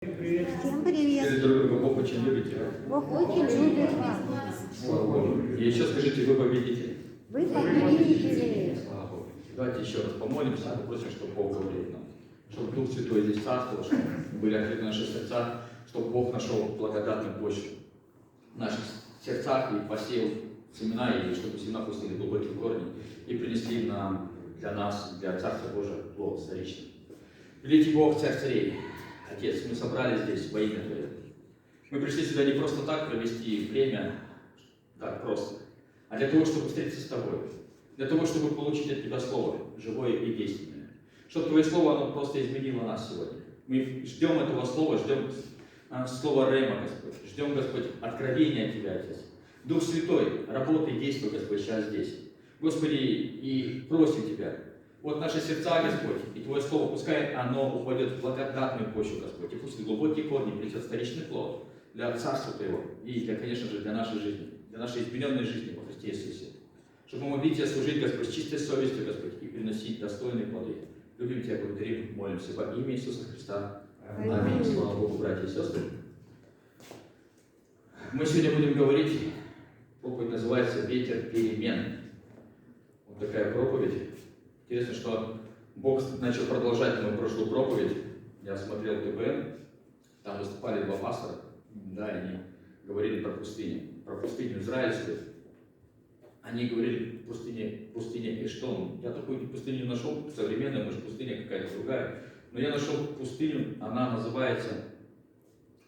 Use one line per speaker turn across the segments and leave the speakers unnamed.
Всем привет.
Или друг друга Бог очень любите.
Бог очень любит вас.
Слава Богу. И еще скажите, вы победите.
Вы победители.
Слава Богу. Давайте еще раз помолимся, попросим, чтобы Бог говорил нам. Чтобы Дух Святой здесь царствовал, чтобы были открыты наши сердца, чтобы Бог нашел благодатную почву в наших сердцах и посеял семена, и чтобы семена пустили глубокие корни и принесли нам, для нас, для Царства Божия, плод вторичный. Великий Бог, Царь Царей, Отец, мы собрались здесь во имя Твое. Мы пришли сюда не просто так провести время, так просто, а для того, чтобы встретиться с Тобой, для того, чтобы получить от Тебя Слово, живое и действенное. Чтобы Твое Слово, оно просто изменило нас сегодня. Мы ждем этого Слова, ждем Слова Рема, Господь. Ждем, Господь, откровения от Тебя, Отец. Дух Святой, работай, действуй, Господь, сейчас здесь. Господи, и просим Тебя, вот наши сердца, Господь, и Твое Слово, пускай оно упадет в благодатную почву, Господь, и пусть глубокие корни принесет вторичный плод для Царства Твоего и, конечно же, для нашей жизни, для нашей измененной жизни во Христе Иисусе. Чтобы мы могли Тебе служить, Господь, с чистой совестью, Господь, и приносить достойные плоды. Любим Тебя, благодарим, молимся во имя Иисуса Христа. Аминь. Слава Богу, братья и сестры. Мы сегодня будем говорить, проповедь называется «Ветер перемен». Вот такая проповедь. Интересно, что Бог начал продолжать мою прошлую проповедь. Я смотрел ТБН, там выступали два пастора, да, и они говорили про пустыню израильскую. Они говорили пустыня Эштон. Я такую пустыню не нашел, современная, может, пустыня какая-то другая. Но я нашел пустыню, она называется,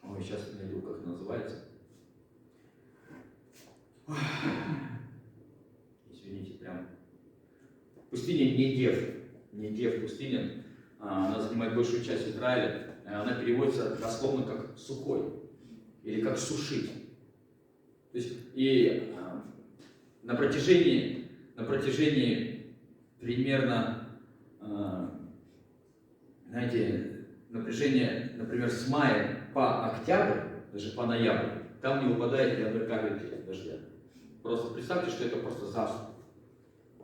ой, сейчас найду, как она называется. Извините, прям. Пустыня Недев пустыня, она занимает большую часть Израиля, она переводится дословно как сухой или как сушить. То есть и на протяжении примерно, знаете, напряжение, например, с мая по октябрь, даже по ноябрь, там не выпадает ни одной капельки дождя. Просто представьте, что это просто засуха.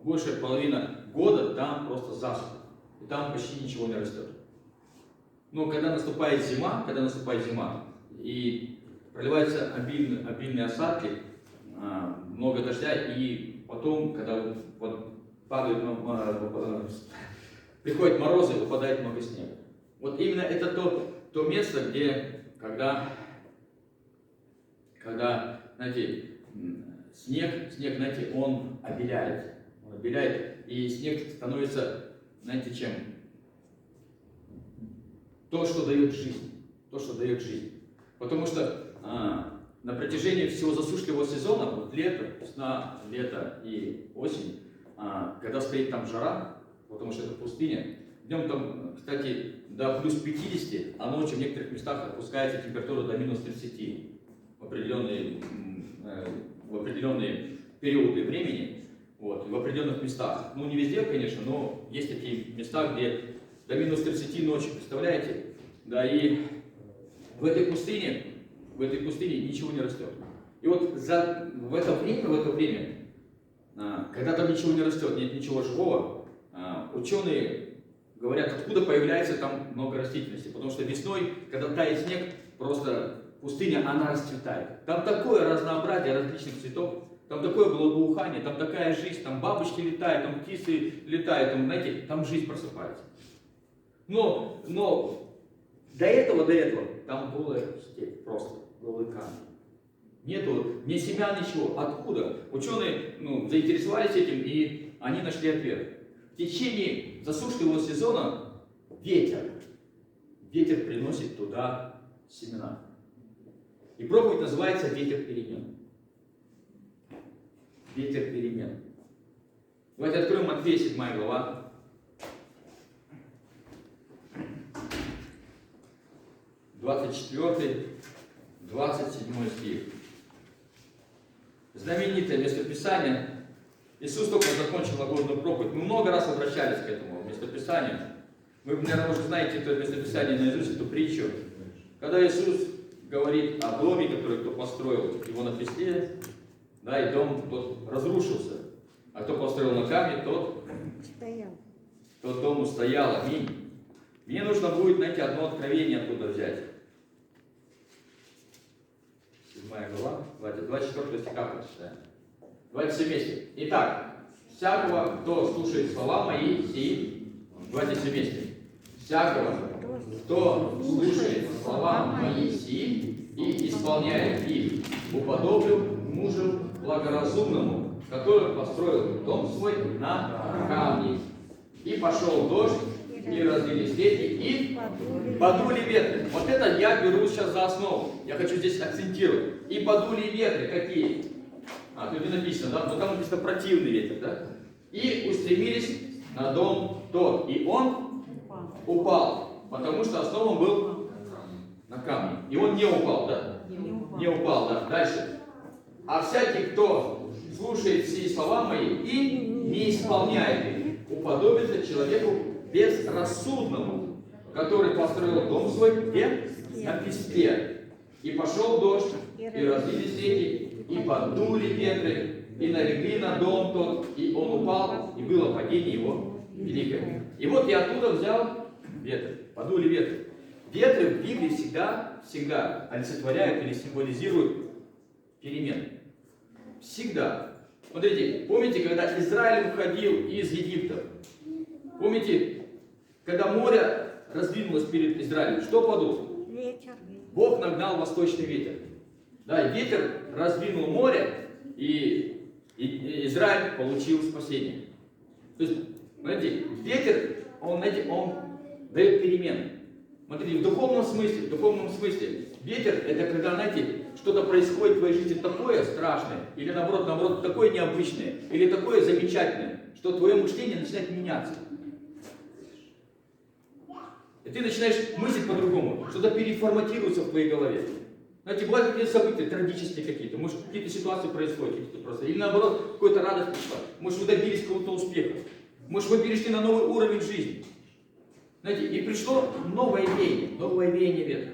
Большая половина года там просто засуха. И там почти ничего не растет. Но когда наступает зима, и проливаются обильные осадки, много дождя, и потом, когда вот приходят морозы, выпадает много снега. Вот именно это то место, где, когда, знаете, снег, знаете, он обеляет, и снег становится, знаете, чем? То, что дает жизнь. Потому что на протяжении всего засушливого сезона, вот весна, лето и осень, когда стоит там жара, потому что это пустыня, днем там, кстати, до плюс 50, а ночью в некоторых местах опускается температура до минус 30 в определенные периоды времени. Вот, в определенных местах. Ну, не везде, конечно, но есть такие места, где до минус 30 ночи, представляете? Да, и в этой пустыне ничего не растет. И вот в это время, когда там ничего не растет, нет ничего живого, ученые говорят, откуда появляется там много растительности. Потому что весной, когда тает снег, просто пустыня, она расцветает. Там такое разнообразие различных цветов. Там такое благоухание, там такая жизнь, там бабочки летают, там птицы летают, там, знаете, там жизнь просыпается. Но до этого, там голая степь, просто голый камень. Нету ни семян, ничего. Откуда? Ученые заинтересовались этим, и они нашли ответ. В течение засушливого сезона ветер приносит туда семена. И проповедь называется «Ветер перемен». Ветер перемен. Давайте откроем Матфея 7 глава. (24-27) стих. Знаменитое местописание. Иисус только закончил нагорную проповедь. Мы много раз обращались к этому местописанию. Вы, наверное, уже знаете это местописание наизусть, эту притчу. Когда Иисус говорит о доме, который кто построил его на кресте, да, и дом тот разрушился. А кто построил на камне, тот дом устоял. Аминь. Мне нужно будет, знаете, одно откровение оттуда взять. 24 стиха прочитаем. Давайте все вместе. Итак, всякого, кто слушает слова мои, сии, давайте все вместе. Всякого, кто слушает слова мои сии и исполняет их, уподоблю мужу благоразумному, который построил дом свой на камне. И пошел дождь, и разлились реки, и подули ветры. Вот это я беру сейчас за основу. Я хочу здесь акцентировать. И подули ветры. Какие? Тут не написано, да? Но там написано противный ветер, да? И устремились на дом тот. И он упал, потому что основан был на камне. И он не упал, да? Не упал, да? Дальше. А всякий, кто слушает все слова мои и не исполняет их, уподобится человеку безрассудному, который построил дом свой где? На песке. И пошел дождь, и разлились реки, и подули ветры, и налегли на дом тот, и он упал, и было падение его великое. И вот я оттуда взял ветры, подули ветры. Ветры в Библии всегда олицетворяют или символизируют перемены. Всегда. Смотрите, помните, когда Израиль уходил из Египта? Помните, когда море раздвинулось перед Израилем, что подуло?
Ветер.
Бог нагнал восточный ветер. Да, и ветер раздвинул море, и Израиль получил спасение. То есть, смотрите, ветер, он дает перемены. Смотрите, в духовном смысле, ветер это когда, знаете, что-то происходит в твоей жизни такое страшное, или наоборот, такое необычное, или такое замечательное, что твое мышление начинает меняться. И ты начинаешь мыслить по-другому, что-то переформатируется в твоей голове. Знаете, бывают какие-то события, трагические какие-то, может, какие-то ситуации происходят, какие-то просто, или наоборот, какая-то радость пришла, может, вы добились какого-то успеха, может, вы перешли на новый уровень жизни. Знаете, и пришло новое веяние ветра.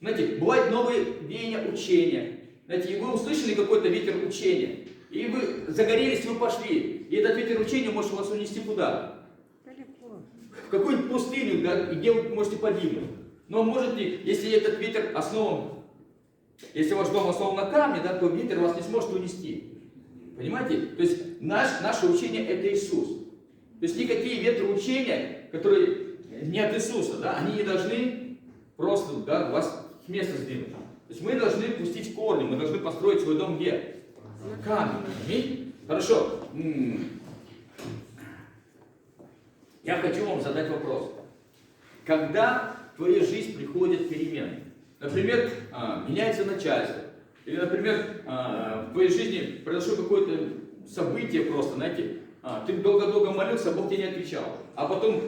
Знаете, бывают новые веяния учения. Знаете, и вы услышали какой-то ветер учения, и вы загорелись, и вы пошли, и этот ветер учения может вас унести куда? В какую-нибудь пустыню, да, где вы можете погибнуть. Но может ли, если этот ветер основан, если ваш дом основан на камне, да, то ветер вас не сможет унести. Понимаете? То есть наше учение это Иисус. То есть никакие ветры учения, которые не от Иисуса, да, они не должны просто, да, вас с места сдвинуть. То есть мы должны пустить корни, мы должны построить свой дом где? На камне. Хорошо. Я хочу вам задать вопрос. Когда в твою жизнь приходят перемены, например, меняется начальство, или, например, в твоей жизни произошло какое-то событие просто, знаете, ты долго-долго молился, а Бог тебе не отвечал, а потом,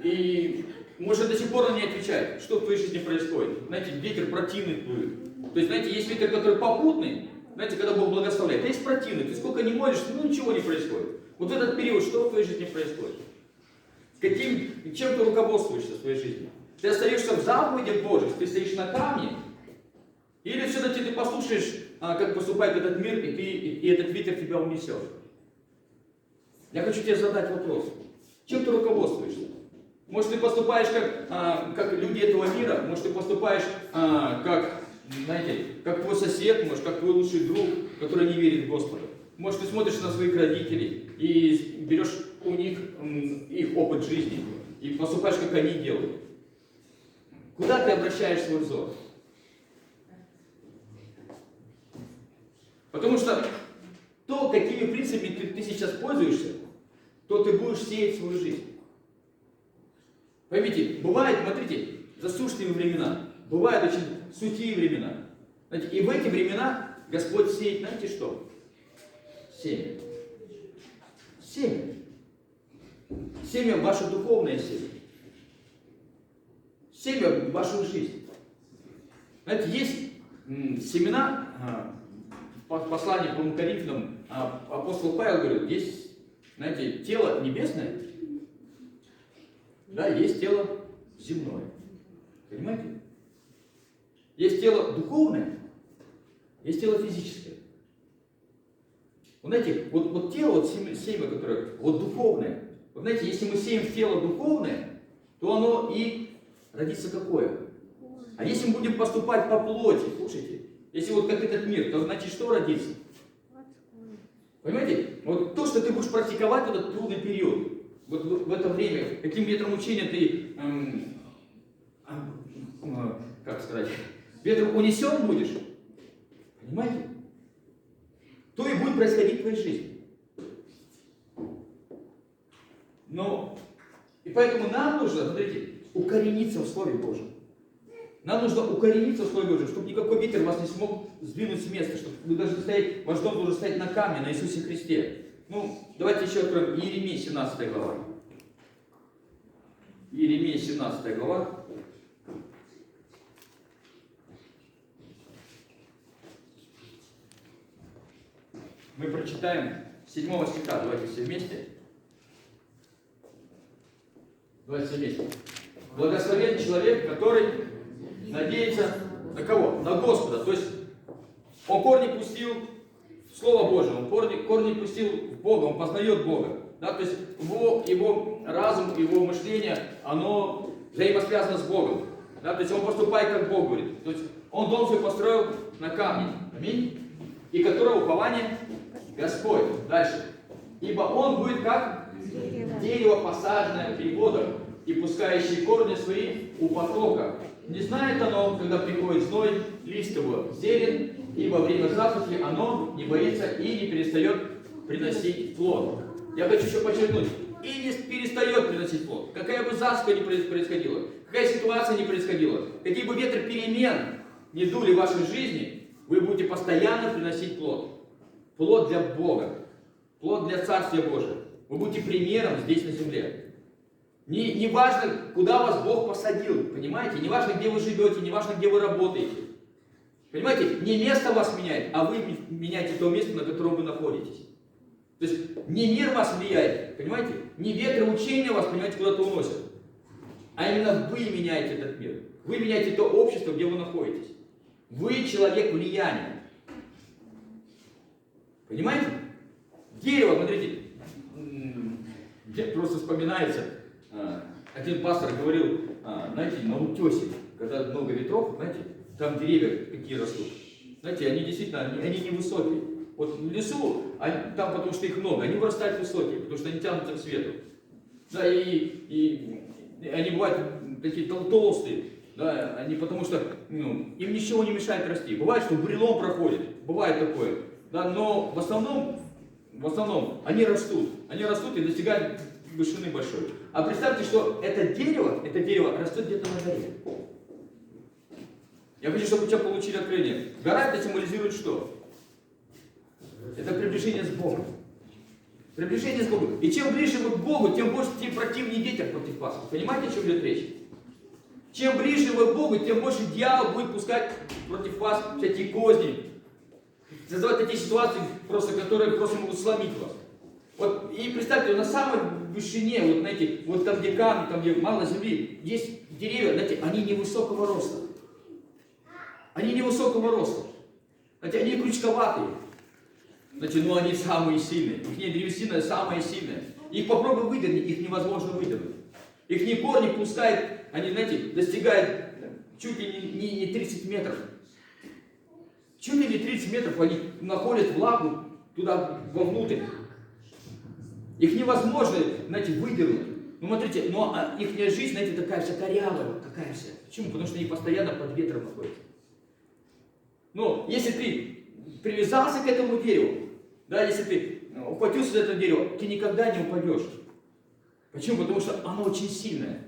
и может до сих пор он не отвечает, что в твоей жизни происходит? Знаете, ветер противный дует. То есть, знаете, есть ветер, который попутный, знаете, когда Бог благословляет, а есть противный, ты сколько не молишься, ну ничего не происходит. Вот в этот период, что в твоей жизни происходит? Чем ты руководствуешься в своей жизни? Ты остаешься в заповедях Божьих, ты стоишь на камне, или все-таки ты послушаешь, как поступает этот мир, и этот ветер тебя унесет? Я хочу тебе задать вопрос. Чем ты руководствуешься? Может, ты поступаешь как люди этого мира, может, ты поступаешь как, знаете, как твой сосед, может, как твой лучший друг, который не верит в Господа. Может, ты смотришь на своих родителей и берешь у них их опыт жизни и поступаешь, как они делают. Куда ты обращаешь свой взор? Потому что то, какими принципами ты сейчас пользуешься, то ты будешь сеять свою жизнь. Поймите, бывает, смотрите, засушливые времена, бывают очень сухие времена. Знаете, и в эти времена Господь сеет, знаете что? Семя. Семя. Семя – ваше духовное семя. Семя в вашу жизнь. Знаете, есть семена, в послании по Коринфянам апостол Павел говорит, есть, знаете, тело небесное, да, есть тело земное. Понимаете? Есть тело духовное, есть тело физическое. Вот знаете, вот тело, вот семя, которое, вот духовное. Вот знаете, если мы сеем в тело духовное, то оно и родится какое? А если мы будем поступать по плоти, слушайте, Если вот как этот мир, то значит что родится? Понимаете? Вот то, что ты будешь практиковать в этот трудный период, вот в это время, каким ветром учения ты, как сказать, ветром унесен будешь, понимаете? То и будет происходить в твоей жизни. Но, и поэтому нам нужно, смотрите, укорениться в Слове Божьем. Нам нужно укорениться в Слове Божьем, чтобы никакой ветер вас не смог сдвинуть с места, чтобы вы должны стоять, ваш дом должен стоять на камне, на Иисусе Христе. Ну, давайте еще откроем Иеремия 17 глава. Иеремия 17 глава. Мы прочитаем 7 стиха, давайте все вместе. Давайте все вместе. Благословен человек, который надеется на кого? На Господа. То есть он корни пустил в Слово Божие, он корни пустил в Бога, он познает Бога. Да? То есть его разум, его мышление, оно взаимосвязано с Богом. Да? То есть он поступает, как Бог говорит. То есть он дом свой построил на камне. Аминь. И которого упование Господь. Дальше. Ибо он будет как дерево, посаженное при водах и пускающее корни свои у потока. Не знает оно, когда приходит зной, лист его зелен, и во время засухи оно не боится и не перестает приносить плод. Я хочу еще подчеркнуть. И не перестает приносить плод. Какая бы засуха ни происходила, какая ситуация ни происходила, какие бы ветры перемен не дули в вашей жизни, вы будете постоянно приносить плод. Плод для Бога. Плод для Царствия Божия. Вы будете примером здесь на земле. Не важно, куда вас Бог посадил, понимаете? Не важно, где вы живете, не важно, где вы работаете. Понимаете? Не место вас меняет, а вы меняете то место, на котором вы находитесь. То есть не мир вас влияет, понимаете? Не ветры учения вас, понимаете, куда-то уносят. А именно вы меняете этот мир. Вы меняете то общество, где вы находитесь. Вы человек влияния. Понимаете? Дерево, смотрите, мне просто вспоминается, один пастор говорил, знаете, на утесе, когда много ветров, знаете, там деревья какие растут. Знаете, они действительно, они невысокие. Вот в лесу, там потому что их много, они вырастают высокие, потому что они тянутся к свету. Да, и они бывают такие толстые, да, они потому что им ничего не мешает расти. Бывает, что бурелом проходит, бывает такое, да, но в основном они растут и достигают вышины большой. А представьте, что это дерево растет где-то на горе. Я хочу, чтобы у тебя получили откровение. Гора это символизирует что? Это приближение с Богом. Приближение с Богом. И чем ближе вы к Богу, тем больше, тем противнее ветер против вас. Понимаете, о чем идет речь? Чем ближе вы к Богу, тем больше дьявол будет пускать против вас всякие козни. Создавать такие ситуации, которые просто могут сломить вас. Вот, и представьте, на самой вышине, вот знаете, вот там где камни, там где мало земли, есть деревья, знаете, они невысокого роста. Они невысокого роста. Знаете, они крючковатые. Знаете, но они самые сильные. Их древесина самая сильная. Их попробуй выдернуть, их невозможно выдернуть. Их корни пускают, они, знаете, достигают чуть ли не 30 метров. Чуть ли не 30 метров они находят влагу туда вовнутрь. Их невозможно, знаете, выдернуть. Ну, смотрите, но их жизнь, знаете, такая вся корявая, такая вся. Почему? Потому что они постоянно под ветром находятся. Но если ты привязался к этому дереву, да, если ты ухватился за это дерево, ты никогда не упадешь. Почему? Потому что оно очень сильное.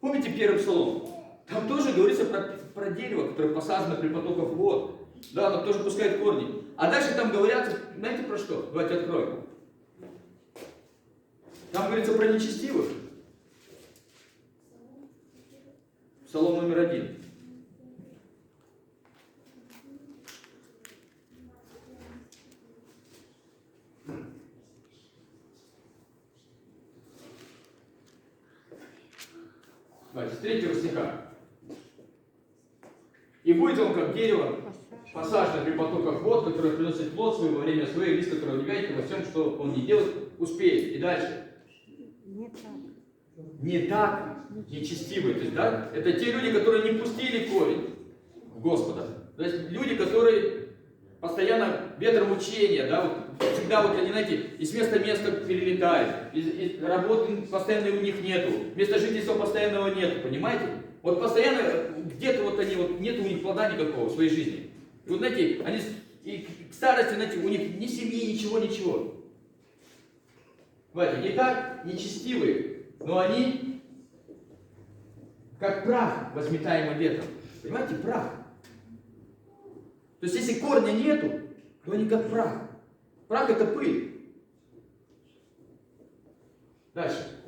Помните первый псалом? Там тоже говорится про дерево, которое посажено при потоках вод. Да, оно тоже пускает корни. А дальше там говорят, знаете про что? Давайте откроем. Там говорится про нечестивых. Псалом номер 1. Давайте, с 3 стиха. И будет он как дерево, посаженный при потоках вод, который приносит плод свой во время своей, лист, которого не вянет, и во всем, что он не делает, успеет. И дальше.
Не так.
Не так, нечестивые. То есть, да, это те люди, которые не пустили корень в Господа. То есть люди, которые постоянно ветром учения, да, вот, всегда вот они, знаете, из места в место перелетают, и работы постоянной у них нету, места жительства постоянного нету, понимаете? Вот постоянно где-то вот они, вот нет у них плода никакого в своей жизни. И вот, знаете, они и к старости, знаете, у них ни семьи, ничего. Знаете, не так нечестивые, но они как прах, возметаемый ветром. Понимаете, прах. То есть, если корня нету, то они как прах. Прах — это пыль. Дальше.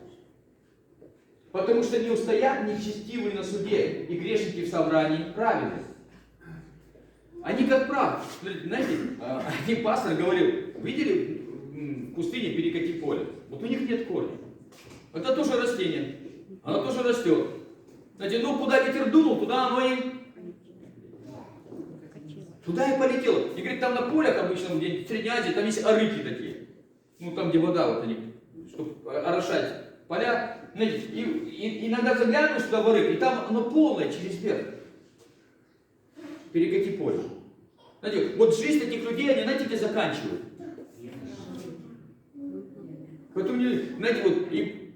Потому что не устоят нечестивые на суде и грешники в собрании праведных. Они как прах. Знаете, один пастор говорил, видели в пустыне перекати поле? Вот у них нет корня. Это тоже растение. Оно тоже растет. Знаете, ну куда ветер дунул, туда оно и... Туда и полетело. И говорит, там на полях обычно, где-нибудь в Средней Азии, там есть арыки такие. Ну там, где вода, вот они, чтобы орошать поля. Знаете, и иногда заглянешь туда в арык, и там оно полное через верх. Перекати поле. Знаете, вот жизнь таких людей, они, знаете, где заканчивают. Поэтому, знаете, вот и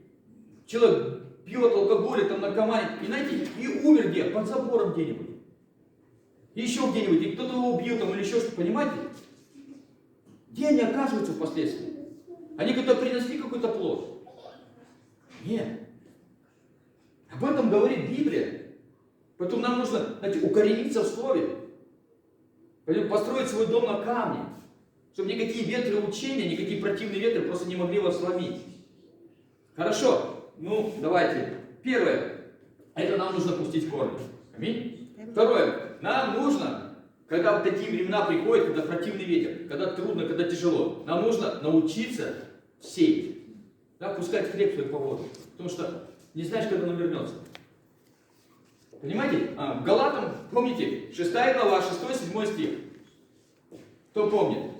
человек пьет алкоголь, там наркоманит, и, знаете, и умер где? Под забором где-нибудь. И еще где-нибудь, и кто-то его убил там или еще что-то, понимаете? Где они оказываются впоследствии? Они когда принесли какой-то плод? Нет. Об этом говорит Библия. Поэтому нам нужно, знаете, укорениться в слове. Построить свой дом на камне. Чтобы никакие ветры учения, никакие противные ветры просто не могли вас сломить. Хорошо. Ну, давайте. Первое. Это нам нужно пустить корни. Аминь. Второе. Нам нужно, когда вот такие времена приходят, когда противный ветер, когда трудно, когда тяжело, нам нужно научиться сеять. Да, пускать хлеб свой по воду. Потому что не знаешь, когда он вернется. Понимаете? В Галатам, помните, 6 глава, 6-7 стих. Кто помнит?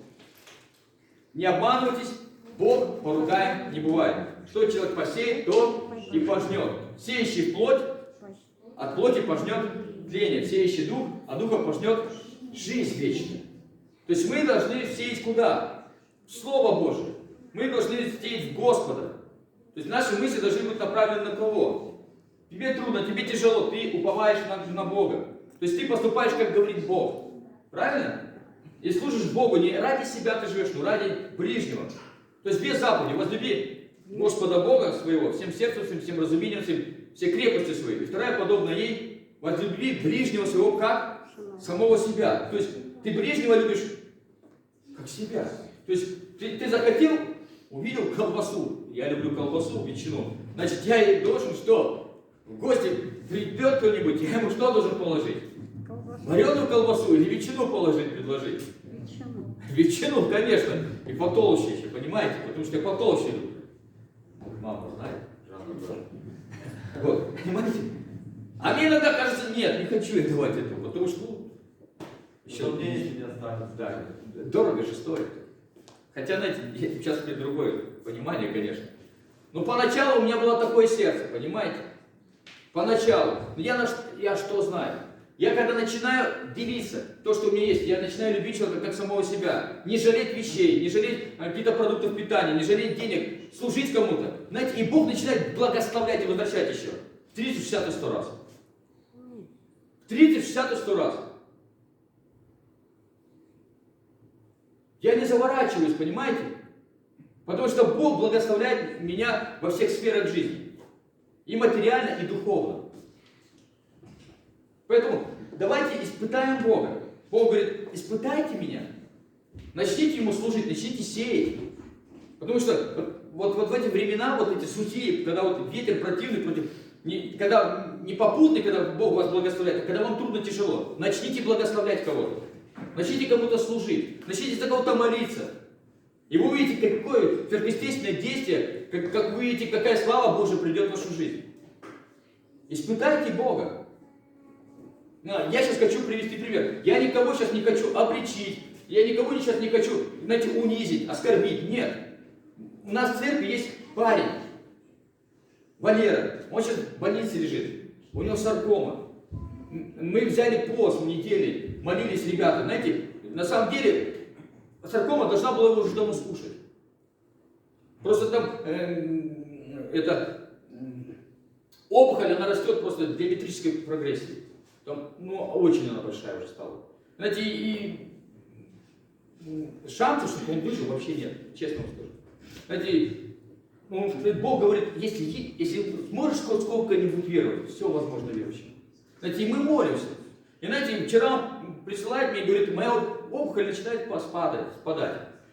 Не обманывайтесь, Бог поругаем не бывает. Что человек посеет, то и пожнет. Сеющий плоть, от плоти пожнет тление. Сеющий дух, а духа пожнет жизнь вечную. То есть мы должны сеять куда? В Слово Божие. Мы должны сеять в Господа. То есть наши мысли должны быть направлены на кого? Тебе трудно, тебе тяжело, ты уповаешь на Бога. То есть ты поступаешь, как говорит Бог. Правильно? И служишь Богу не ради себя ты живешь, но ради ближнего. То есть без заповеди. Возлюби Господа Бога своего всем сердцем, всем разумением, все крепости свои. И вторая, подобная ей, возлюби ближнего своего как самого себя. То есть ты ближнего любишь как себя. То есть ты захотел, увидел колбасу. Я люблю колбасу, ветчину. Значит, я ей должен что? В гости придет кто-нибудь, я ему что должен положить? Вареную колбасу или ветчину положить, предложить?
Ветчину.
Ветчину, конечно. И потолще еще, понимаете? Потому что я потолще люблю. Мама знает? Вот, понимаете? А мне иногда кажется, нет, не хочу я давать этого, потому что, ну, еще денег не останется. Да, дорого же стоит. Хотя, знаете, сейчас мне другое понимание, конечно. Но поначалу у меня было такое сердце, понимаете? Поначалу. Но я что знаю? Я когда начинаю делиться, то, что у меня есть, я начинаю любить человека как самого себя. Не жалеть вещей, не жалеть каких-то продуктов питания, не жалеть денег, служить кому-то. Знаете, и Бог начинает благословлять и возвращать еще. 30, 60 и 100 раз. 30, 60 и 100 раз. Я не заворачиваюсь, понимаете? Потому что Бог благословляет меня во всех сферах жизни. И материально, и духовно. Поэтому давайте испытаем Бога. Бог говорит, испытайте меня. Начните Ему служить, начните сеять. Потому что вот в эти времена, вот эти сухие, когда вот ветер противный против, когда не попутный, когда Бог вас благословляет, а когда вам трудно, тяжело, начните благословлять кого-то. Начните кому-то служить. Начните за кого-то молиться. И вы увидите, какое сверхъестественное действие, как вы увидите, какая слава Божия придет в вашу жизнь. Испытайте Бога. Я сейчас хочу привести пример. Я никого сейчас не хочу обличить, я никого сейчас не хочу, знаете, унизить, оскорбить. Нет. У нас в церкви есть парень, Валера. Он сейчас в больнице лежит. У него саркома. Мы взяли пост недели, молились ребята. Знаете, на самом деле саркома должна была его уже давно скушать. Просто там опухоль, она растет просто в диаметрической прогрессии. Там, очень она большая уже стала. Знаете, и шансов, чтобы он выжил, вообще нет, честно вам скажу. Знаете, Бог говорит, если можешь хоть сколько-нибудь веровать, все возможно верующим. Знаете, и мы молимся. И знаете, вчера он присылает мне и говорит, моя опухоль начинает спадать.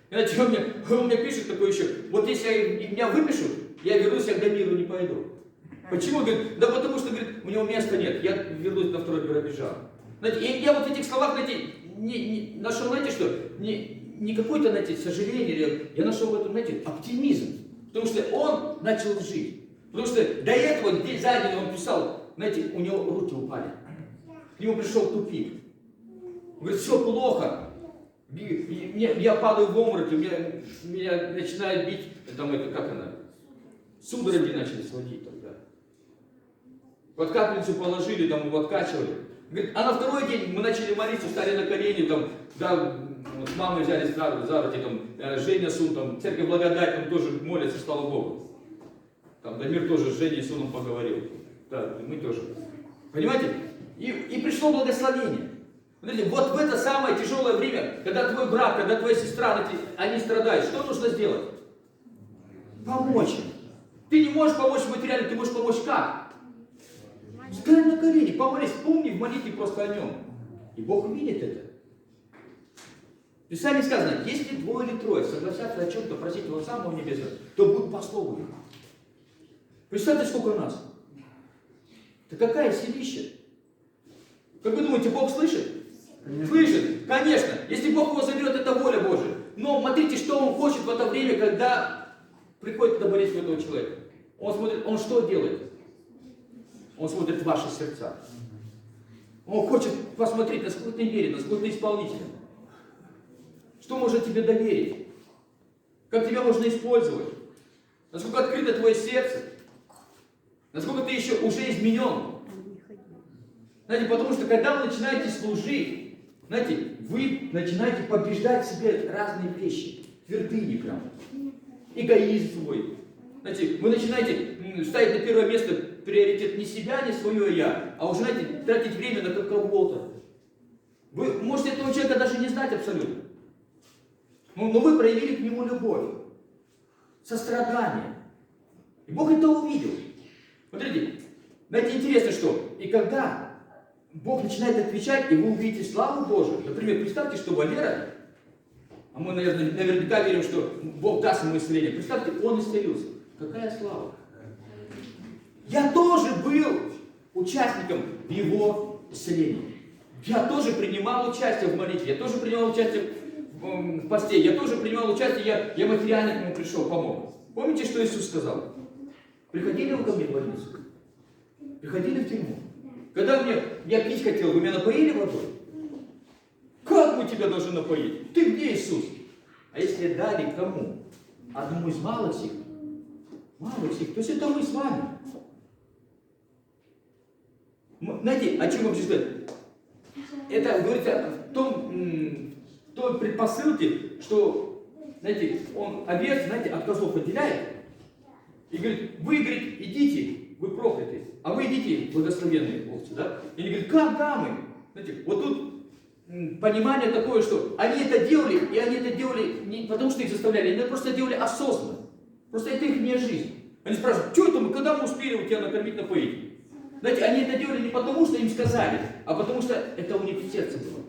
И знаете, он мне пишет такое еще, вот если меня выпишут, я вернусь, я к миру не пойду. Почему? Говорит, да потому что, говорит, у него места нет, я вернусь на второй Биробиджан. Знаете, и я вот в этих словах, знаете, не нашел, знаете, что, не какое-то, знаете, сожаление, я нашел в этом, знаете, оптимизм. Потому что он начал жить. Потому что до этого, день за день он писал, знаете, у него руки упали. К нему пришел тупик. Говорит, все плохо. Я падаю в обмороки, меня начинает бить, судороги начали сводить тогда. Под капельницу положили, там его откачивали. Говорит, а на второй день мы начали молиться, встали на колени, с мамой взяли за руки, Женя Сун, церковь Благодать, там тоже молятся, слава Богу. Дамир тоже с Женей Суном поговорил. Да, мы тоже. Понимаете? И пришло благословение. Смотрите, вот в это самое тяжелое время, когда твой брат, когда твоя сестра, они страдают, что нужно сделать? Помочь им. Ты не можешь помочь материально, ты можешь помочь как? Встань на колени, помолись, помни в молитве просто о нем. И Бог увидит это. В Писании сказано, если двое или трое согласятся о чем-то просить его самого небесного, то будут по слову его. Представьте, сколько нас. Это какая силища? Как вы думаете, Бог слышит? Слышит, конечно. Если Бог его заберет, это воля Божия. Но смотрите, что Он хочет в это время, когда приходит эта болезнь у этого человека. Он смотрит, Он что делает? Он смотрит в ваши сердца. Он хочет посмотреть, насколько ты верен, насколько ты исполнителен. Что может тебе доверить? Как тебя можно использовать? Насколько открыто твое сердце? Насколько ты еще уже изменен? Знаете, потому что когда вы начинаете служить, знаете, вы начинаете побеждать в себе разные вещи. Твердыни прям. Эгоизм свой. Знаете, вы начинаете ставить на первое место приоритет не себя, не свое я, а уже, знаете, тратить время на кого-то. Вы можете этого человека даже не знать абсолютно. Но вы проявили к нему любовь, сострадание. И Бог это увидел. Смотрите, знаете, интересно, что и когда Бог начинает отвечать, и вы увидите славу Божию. Например, представьте, что Валера, а мы, наверняка верим, что Бог даст ему исцеление. Представьте, он исцелился. Какая слава! Я тоже был участником его исцеления. Я тоже принимал участие в молитве, я тоже принимал участие в посте, я тоже принимал участие, я материально к нему пришел, помог. Помните, что Иисус сказал? Приходили вы ко мне в больницу? Приходили в тюрьму? Когда я пить хотел, вы меня напоили водой? Как мы тебя должны напоить? Ты где, Иисус? А если дали кому? Одному из малых сих? Малых сих. То есть это мы с вами. Знаете, о чем я хочу сказать? Это говорится в той предпосылке, что, знаете, он овец, знаете, от козлов отделяет. И говорит, вы, говорит, идите, вы прокляты, а вы идите, благословенные овцы, да? И они говорят, как да мы? Знаете, вот тут понимание такое, что они это делали, и они это делали не потому, что их заставляли, они это просто делали осознанно. Просто это их жизнь. Они спрашивают, что это мы, когда мы успели у тебя накормить, напоить? Знаете, они это делали не потому, что им сказали, а потому, что это у них в сердце было.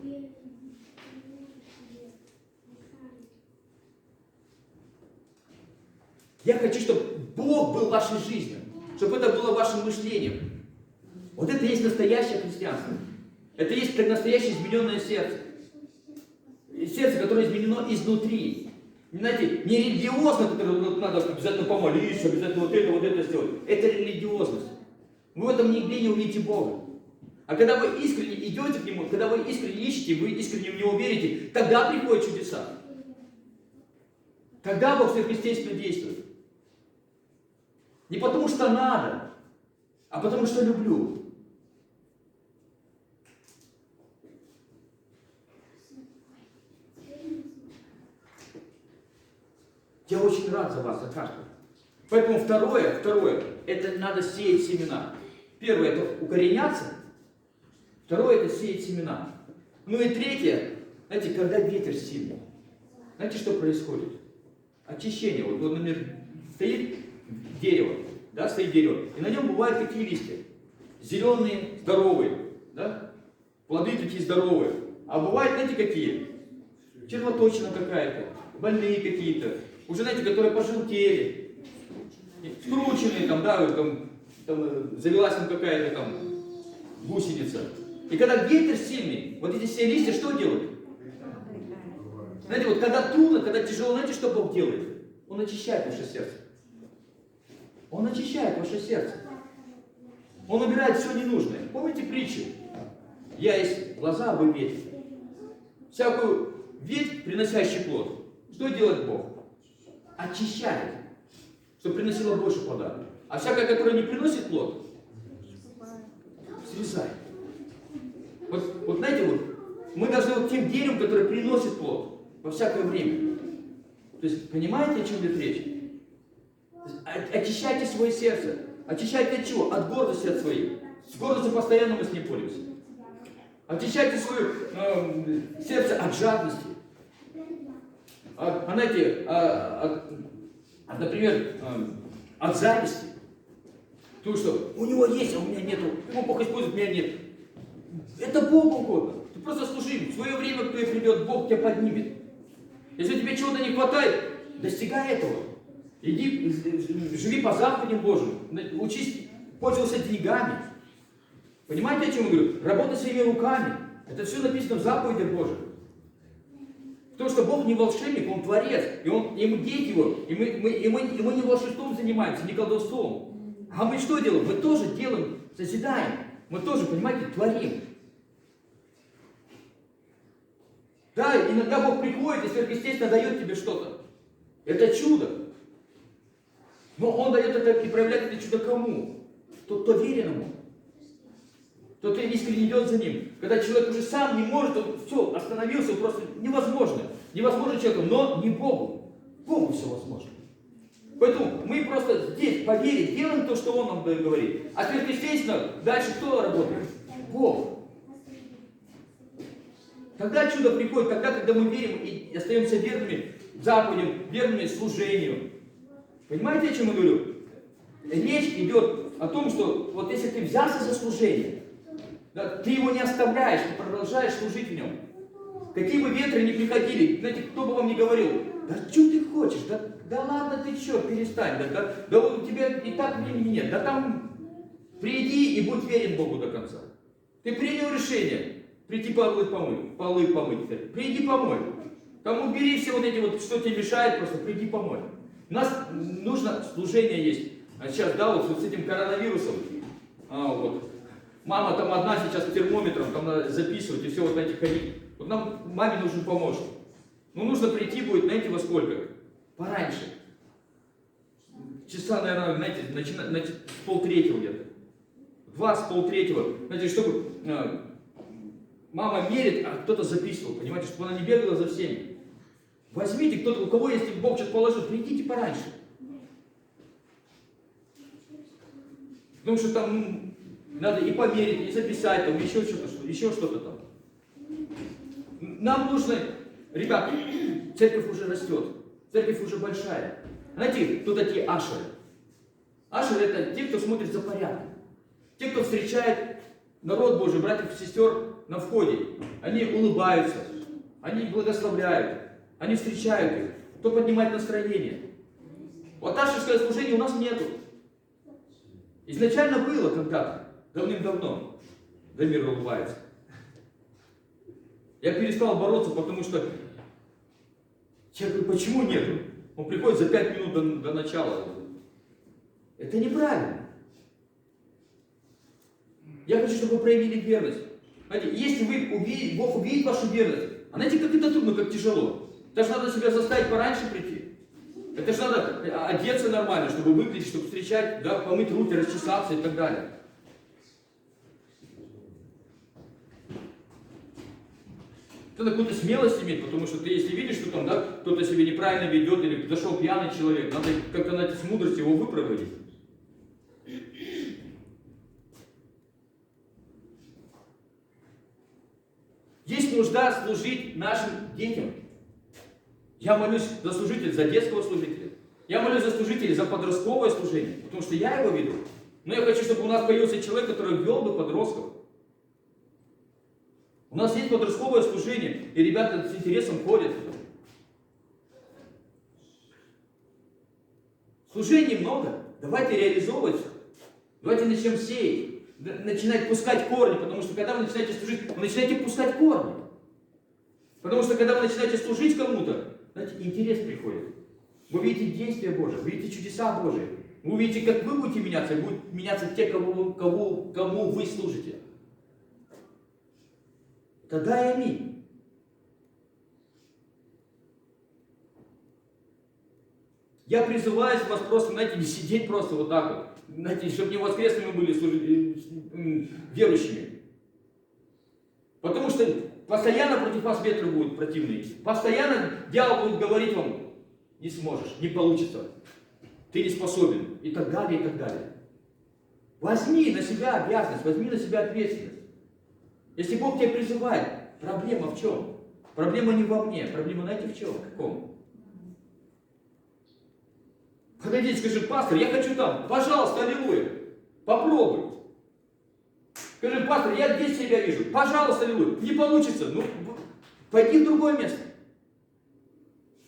Я хочу, чтобы Бог был в вашей жизни, чтобы это было вашим мышлением. Вот это и есть настоящее христианство. Это и есть настоящее измененное сердце. Сердце, которое изменено изнутри. Знаете, не религиозно, которое надо обязательно помолиться, обязательно вот это сделать. Это религиозность. Вы в этом нигде не увидите Бога. А когда вы искренне идете к Нему, когда вы искренне ищете, вы искренне в Него верите, тогда приходят чудеса. Тогда Бог сверхъестественно действует. Не потому что надо, а потому что люблю. Я очень рад за вас, за каждого. Поэтому второе, это надо сеять семена. Первое, это укореняться. Второе, это сеять семена. Ну и третье, знаете, когда ветер сильный, знаете, что происходит? Очищение. Вот, например, стоит дерево, да, стоит дерево, и на нем бывают такие листья. Зеленые, здоровые, да? Плоды такие здоровые. А бывают, знаете, какие? Червоточина какая-то, больные какие-то, уже, знаете, которые пожелтели, скрученные, там, да, там завелась там какая-то там гусеница. И когда ветер сильный, вот эти все листья что делают? Знаете, вот когда трудно, когда тяжело, знаете, что Бог делает? Он очищает ваше сердце. Он очищает ваше сердце. Он убирает все ненужное. Помните притчу? Я есть лоза, а вы ветвь. Всякую ветвь, приносящий плод, что делает Бог? Очищает, чтобы приносила больше плода. А всякая, которая не приносит плод, срезает. Вот знаете, вот, мы должны вот тем деревом, которое приносит плод во всякое время. То есть, понимаете, о чем идет речь? Очищайте свое сердце. Очищайте от чего? От гордости от своей. С гордостью постоянно мы с ней боремся. Очищайте свое сердце от жадности. Знаете, например, от зависти. То, что у него есть, а у меня нету. Ему Бог использует, у меня нет. Это Богу угодно. Ты просто служи. В свое время, кто придет, Бог тебя поднимет. Если тебе чего-то не хватает, достигай этого. Иди, живи по заповедям Божьим. Учись пользоваться деньгами. Понимаете, о чем я говорю? Работай своими руками. Это все написано в заповедях Божьих. Потому что Бог не волшебник, Он творец. И мы дети Его. И мы не волшебством занимаемся, не колдовством. А мы что делаем? Мы тоже делаем, созидаем. Мы тоже, понимаете, творим. Да, иногда Бог приходит и сверхъестественно дает тебе что-то. Это чудо. Но Он дает это и проявляет это чудо кому? Тот, кто верен Ему. Тот, кто искренне идет за Ним. Когда человек уже сам не может, он все, остановился, просто невозможно. Невозможно человеку, но не Богу. Богу все возможно. Поэтому мы просто здесь, по вере, делаем то, что Он нам говорит. А сверхъестественно, дальше кто работает? Бог. Когда чудо приходит? Тогда, когда мы верим и остаемся верными заповедям, верными служению. Понимаете, о чем я говорю? Речь идет о том, что вот если ты взялся за служение, да, ты его не оставляешь, ты продолжаешь служить в нем. Какие бы ветры ни приходили, знаете, кто бы вам ни говорил, да что ты хочешь, да ладно ты что, перестань, да у тебя и так времени нет, да там приди и будь верен Богу до конца. Ты принял решение прийти полы помыть, приди помой. Там убери все вот эти вот, что тебе мешает, просто приди помой. У нас нужно, служение есть. А сейчас, да, вот с этим коронавирусом, вот, мама там одна сейчас с термометром, там надо записывать и все вот на этих ходить. Вот нам, маме нужен помощник. Ну, нужно прийти будет, знаете, во сколько? Пораньше. Часа, наверное, знаете, с 2:30 где-то. 2 с 2:30. Знаете, чтобы мама мерит, а кто-то записывал, понимаете, чтобы она не бегала за всеми. Возьмите, кто-то, у кого есть, Бог сейчас положил, придите пораньше. Потому что там надо и померить, и записать, там еще что-то там. Нам нужно, ребята, церковь уже растет, церковь уже большая. Знаете, кто такие ашеры? Ашеры это те, кто смотрит за порядком. Те, кто встречает народ Божий, братьев и сестер на входе. Они улыбаются, они благословляют, они встречают их. Кто поднимает настроение. Вот ашерское служение у нас нету. Изначально было когда-то, давным-давно. Да мир улыбается. Я перестал бороться, потому что я говорю, почему нету? Он приходит за 5 минут до начала. Это неправильно. Я хочу, чтобы вы проявили верность. Знаете, если Бог увидит вашу верность, а знаете, как это трудно, как тяжело. Это же надо себя заставить пораньше прийти. Это же надо одеться нормально, чтобы выглядеть, чтобы встречать, да, помыть руки, расчесаться и так далее. Надо какую-то смелость иметь, потому что ты, если видишь, что там, да, кто-то себя неправильно ведет, или зашел пьяный человек, надо как-то найти с мудростью его выпроводить. Есть нужда служить нашим детям. Я молюсь за служителей, за детского служителя. Я молюсь за служителей, за подростковое служение, потому что я его веду. Но я хочу, чтобы у нас появился человек, который вел бы подростков. У нас есть подростковое служение, и ребята с интересом ходят. Служений много. Давайте реализовывать. Давайте начнем сеять. Начинать пускать корни, потому что когда вы начинаете служить, вы начинаете пускать корни. Потому что когда вы начинаете служить кому-то, знаете, интерес приходит. Вы видите действия Божие, вы видите чудеса Божие. Вы увидите, как вы будете меняться, и будут меняться те, кому вы служите. Тогда и аминь. Я призываю вас просто, знаете, не сидеть просто вот так вот. Знаете, чтобы не воскресными были верующими. Потому что постоянно против вас ветры будут противные. Постоянно дьявол будет говорить вам, не сможешь, не получится, ты не способен, и так далее, и так далее. Возьми на себя обязанность, возьми на себя ответственность. Если Бог тебя призывает, проблема в чем? Проблема не во мне, проблема, знаете, в чем? В каком? Подойди и скажи, пастор, я хочу там, пожалуйста, аллилуйя, попробуй. Скажи, пастор, я здесь себя вижу, пожалуйста, аллилуйя, не получится, ну, пойди в другое место.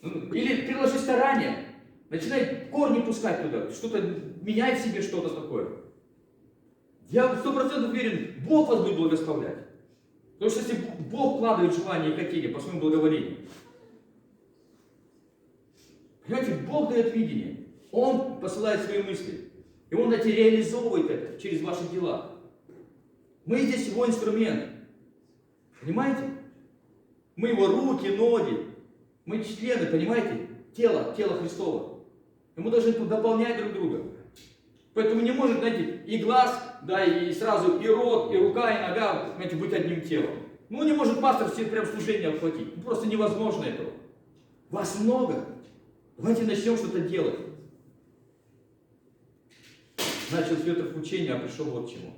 Или приложи старания, начинай корни пускать туда, что-то, меняй в себе что-то такое. Я 100% уверен, Бог вас будет благословлять. Потому что если Бог вкладывает желание и хотение по своему благоволению, понимаете, Бог дает видение. Он посылает свои мысли. И Он, знаете, реализовывает это через ваши дела. Мы здесь Его инструмент. Понимаете? Мы Его руки, ноги. Мы члены, понимаете? Тело Христово. И мы должны дополнять друг друга. Поэтому не может, знаете, и глаз, да, и сразу и рот, и рука, и нога, знаете, быть одним телом. Ну, не может пастор все прям служение обхватить. Ну, просто невозможно этого. Вас много. Давайте начнем что-то делать. Начал с ветров учения, а пришел вот к чему.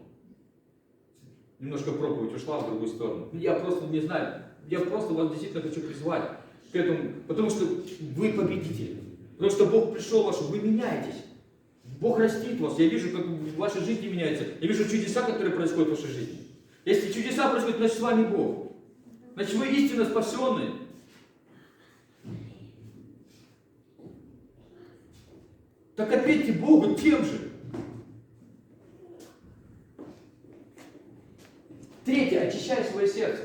Немножко проповедь ушла в другую сторону. Я просто не знаю, я просто вас действительно хочу призвать к этому, потому что вы победители. Потому что Бог пришел ваш, вы меняетесь. Бог растит вас. Я вижу, как в вашей жизни меняется. Я вижу чудеса, которые происходят в вашей жизни. Если чудеса происходят, значит с вами Бог. Значит вы истинно спасенные. Так ответьте Богу тем же. Третье. Очищай свое сердце.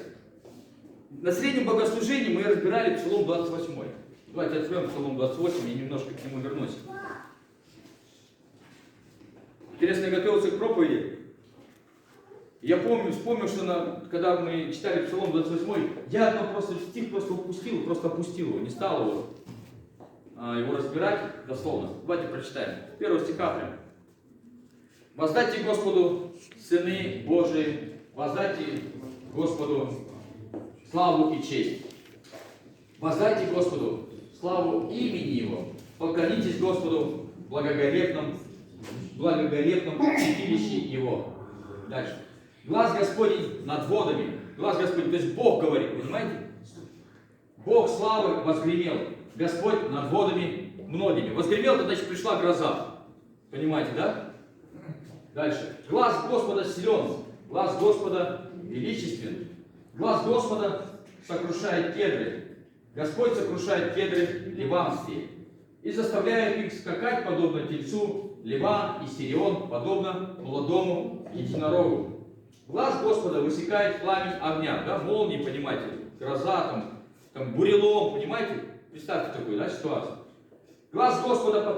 На среднем богослужении мы разбирали Псалом 28. Давайте откроем Псалом 28 и немножко к нему вернусь. Интересно, я готовился к проповеди. Я вспомнил, что когда мы читали Псалом 28, я одно просто стих просто опустил его, не стал его разбирать дословно. Давайте прочитаем. Первого стиха прям. Воздайте Господу, сыны Божии, воздайте Господу славу и честь. Воздайте Господу славу имени Его. Поклонитесь Господу в благоговейном святилище Его. Дальше. Глаз Господень над водами. Глаз Господень, то есть Бог говорит, понимаете? Бог славы возгремел. Господь над водами многими. Возгремел, это значит пришла гроза. Понимаете, да? Дальше. Глаз Господа силен. Глаз Господа величествен. Глаз Господа сокрушает кедры. Господь сокрушает кедры ливанские. И заставляет их скакать, подобно тельцу, Ливан и Сирион, подобно молодому единорогу. Глаз Господа высекает пламень огня, да, молнии, понимаете, гроза, там бурелом, понимаете? Представьте такую, да, ситуацию. Глаз Господа потрясает